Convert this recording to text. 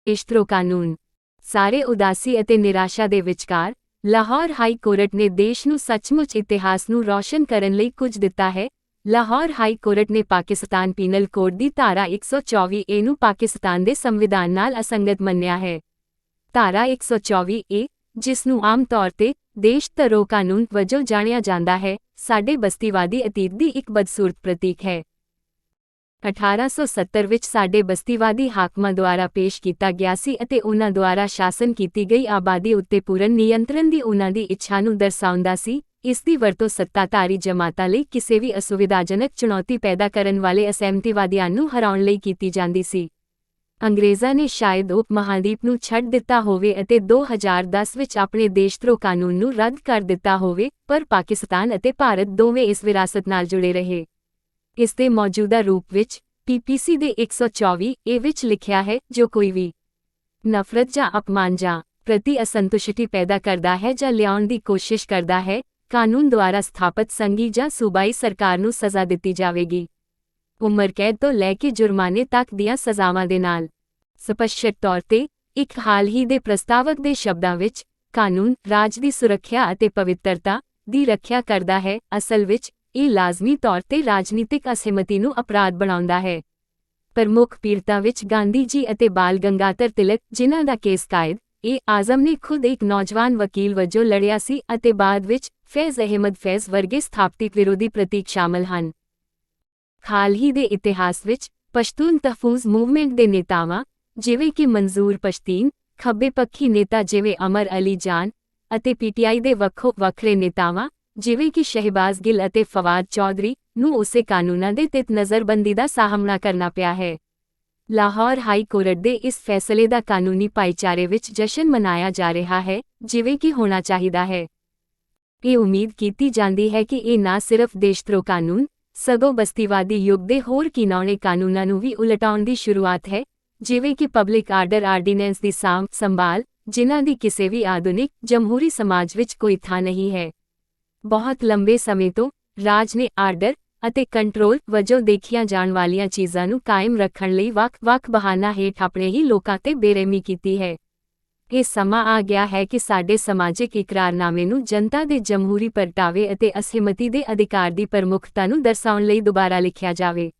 ਇਸ਼ਤਰੋ ਕਾਨੂੰਨ। ਸਾਰੇ ਉਦਾਸੀ ਅਤੇ ਨਿਰਾਸ਼ਾ ਦੇ ਵਿਚਕਾਰ, ਲਾਹੌਰ ਹਾਈ ਕੋਰਟ ਨੇ ਦੇਸ਼ ਨੂੰ ਸੱਚਮੁੱਚ ਇਤਿਹਾਸ ਨੂੰ ਰੌਸ਼ਨ ਕਰਨ ਲਈ ਕੁਝ ਦਿੱਤਾ ਹੈ। ਲਾਹੌਰ ਹਾਈ ਕੋਰਟ ਨੇ ਪਾਕਿਸਤਾਨ ਪੀਨਲ ਕੋਡ ਦੀ ਧਾਰਾ 124A ਨੂੰ ਪਾਕਿਸਤਾਨ ਦੇ ਸੰਵਿਧਾਨ ਨਾਲ ਅਸੰਗਤ ਮੰਨਿਆ ਹੈ। ਧਾਰਾ 124A, ਜਿਸ ਨੂੰ ਆਮ ਤੌਰ ਤੇ ਦੇਸ਼ ਧਰੋਹ ਕਾਨੂੰਨ ਵਜੋਂ ਜਾਣਿਆ ਜਾਂਦਾ ਹੈ, ਸਾਡੇ ਬਸਤੀਵਾਦੀ ਅਤੀਤ ਦੀ ਇੱਕ ਬਦਸੂਰਤ ਪ੍ਰਤੀਕ ਹੈ। 1870 ਵਿੱਚ ਸਾਡੇ ਬਸਤੀਵਾਦੀ ਹਾਕਮਾਂ ਦੁਆਰਾ ਪੇਸ਼ ਕੀਤਾ ਗਿਆ ਸੀ ਅਤੇ ਉਨ੍ਹਾਂ ਦੁਆਰਾ ਸ਼ਾਸਨ ਕੀਤੀ ਗਈ ਆਬਾਦੀ ਉੱਤੇ ਪੂਰਨ ਨਿਯੰਤਰਣ ਦੀ ਉਨ੍ਹਾਂ ਦੀ ਇੱਛਾ ਨੂੰ ਦਰਸਾਉਂਦਾ ਸੀ। ਇਸ ਦੀ ਵਰਤੋਂ ਸੱਤਾਧਾਰੀ ਜਮਾਤਾਂ ਲਈ ਕਿਸੇ ਵੀ ਅਸੁਵਿਧਾਜਨਕ ਚੁਣੌਤੀ ਪੈਦਾ ਕਰਨ ਵਾਲੇ ਅਸਹਿਮਤੀਵਾਦੀਆਂ ਨੂੰ ਹਰਾਉਣ ਲਈ ਕੀਤੀ ਜਾਂਦੀ ਸੀ। ਅੰਗਰੇਜ਼ਾਂ ਨੇ ਸ਼ਾਇਦ ਉਪ ਮਹਾਂਦੀਪ ਨੂੰ ਛੱਡ ਦਿੱਤਾ ਹੋਵੇ ਅਤੇ 2010 ਵਿੱਚ ਆਪਣੇ ਦੇਸ਼ਧਰੋਹ ਕਾਨੂੰਨ ਨੂੰ ਰੱਦ ਕਰ ਦਿੱਤਾ ਹੋਵੇ, ਪਰ ਪਾਕਿਸਤਾਨ ਅਤੇ ਭਾਰਤ ਦੋਵੇਂ ਇਸ ਵਿਰਾਸਤ ਨਾਲ ਜੁੜੇ ਰਹੇ। ਇਸ ਦੇ ਮੌਜੂਦਾ ਰੂਪ ਵਿੱਚ, PPC ਦੇ 124A ਵਿੱਚ ਲਿਖਿਆ ਹੈ, ਜੋ ਕੋਈ ਵੀ ਨਫ਼ਰਤ ਜਾਂ ਅਪਮਾਨ ਜਾਂ ਪ੍ਰਤੀ ਅਸੰਤੁਸ਼ਟੀ ਪੈਦਾ ਕਰਦਾ ਹੈ ਜਾਂ ਲਿਆਉਣ ਦੀ ਕੋਸ਼ਿਸ਼ ਕਰਦਾ ਹੈ, ਕਾਨੂੰਨ ਦੁਆਰਾ ਸਥਾਪਤ ਸੰਘੀ ਜਾਂ ਸੂਬਾਈ ਸਰਕਾਰ ਨੂੰ ਸਜ਼ਾ ਦਿੱਤੀ ਜਾਵੇਗੀ। ਉਮਰ ਕੈਦ ਤੋਂ ਲੈ ਕੇ ਜੁਰਮਾਨੇ ਤੱਕ ਦੀਆਂ ਸਜ਼ਾਵਾਂ ਦੇ ਨਾਲ। ਸਪਸ਼ਟ ਤੌਰ ਤੇ, ਇੱਕ ਹਾਲ ਹੀ ਦੇ ਪ੍ਰਸਤਾਵਕ ਦੇ ਸ਼ਬਦਾਂ ਵਿੱਚ, ਕਾਨੂੰਨ ਰਾਜ ਦੀ ਸੁਰੱਖਿਆ ਅਤੇ ਪਵਿੱਤਰਤਾ ਦੀ ਰੱਖਿਆ ਕਰਦਾ ਹੈ। ਅਸਲ ਵਿੱਚ, ਇਹ ਲਾਜ਼ਮੀ ਤੌਰ ਤੇ ਰਾਜਨੀਤਿਕ ਅਸਹਿਮਤੀ ਨੂੰ ਅਪਰਾਧ ਬਣਾਉਂਦਾ ਹੈ। ਪ੍ਰਮੁੱਖ ਪੀੜਤਾਂ ਵਿੱਚ ਗਾਂਧੀ ਜੀ ਅਤੇ ਬਾਲ ਗੰਗਾਧਰ ਤਿਲਕ, ਜਿਨ੍ਹਾਂ ਦਾ ਕੇਸ ਕਾਇਦ-ਏ-ਆਜ਼ਮ ਨੇ ਖੁਦ ਇੱਕ ਨੌਜਵਾਨ ਵਕੀਲ ਵਜੋਂ ਲੜਿਆ ਸੀ, ਅਤੇ ਬਾਅਦ ਵਿੱਚ ਫੈਜ਼ ਅਹਿਮਦ ਫੈਜ਼ ਵਰਗੇ ਸਥਾਪਤਿਕ ਵਿਰੋਧੀ ਪ੍ਰਤੀਕ ਸ਼ਾਮਲ ਹਨ। ਹਾਲ ਹੀ ਦੇ ਇਤਿਹਾਸ ਵਿੱਚ, ਪਸ਼ਤੂਨ ਤਹਫੂਜ਼ ਮੂਵਮੈਂਟ ਦੇ ਨੇਤਾਵਾਂ, ਜਿਵੇਂ ਕਿ ਮਨਜ਼ੂਰ ਪਸ਼ਤੀਨ, ਖੱਬੇ ਪੱਖੀ ਨੇਤਾ ਜਿਵੇਂ ਅਮਰ ਅਲੀ ਜਾਨ, ਅਤੇ PTI ਦੇ ਵੱਖੋ ਵੱਖਰੇ ਨੇਤਾਵਾਂ, ਜਿਵੇਂ ਕਿ ਸ਼ਹਿਬਾਜ਼ ਗਿੱਲ ਅਤੇ ਫਵਾਦ ਚੌਧਰੀ, ਨੂੰ ਉਸੇ ਕਾਨੂੰਨਾਂ ਦੇ ਤਹਿਤ ਨਜ਼ਰਬੰਦੀ ਦਾ ਸਾਹਮਣਾ ਕਰਨਾ ਪਿਆ ਹੈ। ਲਾਹੌਰ ਹਾਈ ਕੋਰਟ ਦੇ ਇਸ ਫੈਸਲੇ ਦਾ ਕਾਨੂੰਨੀ ਭਾਈਚਾਰੇ ਵਿੱਚ ਜਸ਼ਨ ਮਨਾਇਆ ਜਾ ਰਿਹਾ ਹੈ, ਜਿਵੇਂ ਕਿ ਹੋਣਾ ਚਾਹੀਦਾ ਹੈ। ਇਹ ਉਮੀਦ ਕੀਤੀ ਜਾਂਦੀ ਹੈ ਕਿ ਇਹ ਨਾ ਸਿਰਫ ਦੇਸ਼ਧਰੋਹ ਕਾਨੂੰਨ, ਸਗੋਂ ਬਸਤੀਵਾਦੀ ਯੁੱਗ ਦੇ ਹੋਰ ਘਿਨਾਉਣੇ ਕਾਨੂੰਨਾਂ ਨੂੰ ਵੀ ਉਲਟਾਉਣ ਦੀ ਸ਼ੁਰੂਆਤ ਹੈ, ਜਿਵੇਂ ਕਿ ਪਬਲਿਕ ਆਰਡਰ ਆਰਡੀਨੈਂਸ ਦੀ ਸਾਂਭ ਸੰਭਾਲ, ਜਿਨ੍ਹਾਂ ਦੀ ਕਿਸੇ ਵੀ ਆਧੁਨਿਕ, ਜਮਹੂਰੀ ਸਮਾਜ ਵਿੱਚ ਕੋਈ ਥਾਂ ਨਹੀਂ ਹੈ। ਬਹੁਤ ਲੰਬੇ ਸਮੇਂ ਤੋਂ, ਰਾਜ ਨੇ ਆਰਡਰ ਅਤੇ ਕੰਟਰੋਲ ਵਜੋਂ ਦੇਖੀਆਂ ਜਾਣ ਵਾਲੀਆਂ ਚੀਜ਼ਾਂ ਨੂੰ ਕਾਇਮ ਰੱਖਣ ਲਈ ਵੱਖ-ਵੱਖ ਬਹਾਨਾ ਹੇਠ ਆਪਣੇ ਹੀ ਲੋਕਾਂ ਤੇ ਬੇਰਹਿਮੀ ਕੀਤੀ ਹੈ। ਇਹ ਸਮਾਂ ਆ ਗਿਆ ਹੈ ਕਿ ਸਾਡੇ ਸਮਾਜਿਕ ਇਕਰਾਰਨਾਮੇ ਨੂੰ ਜਨਤਾ ਦੇ ਜਮਹੂਰੀ ਪ੍ਰਗਟਾਵੇ ਅਤੇ ਅਸਹਿਮਤੀ ਦੇ ਅਧਿਕਾਰ ਦੀ ਪ੍ਰਮੁੱਖਤਾ ਨੂੰ ਦਰਸਾਉਣ ਲਈ ਦੁਬਾਰਾ ਲਿਖਿਆ ਜਾਵੇ।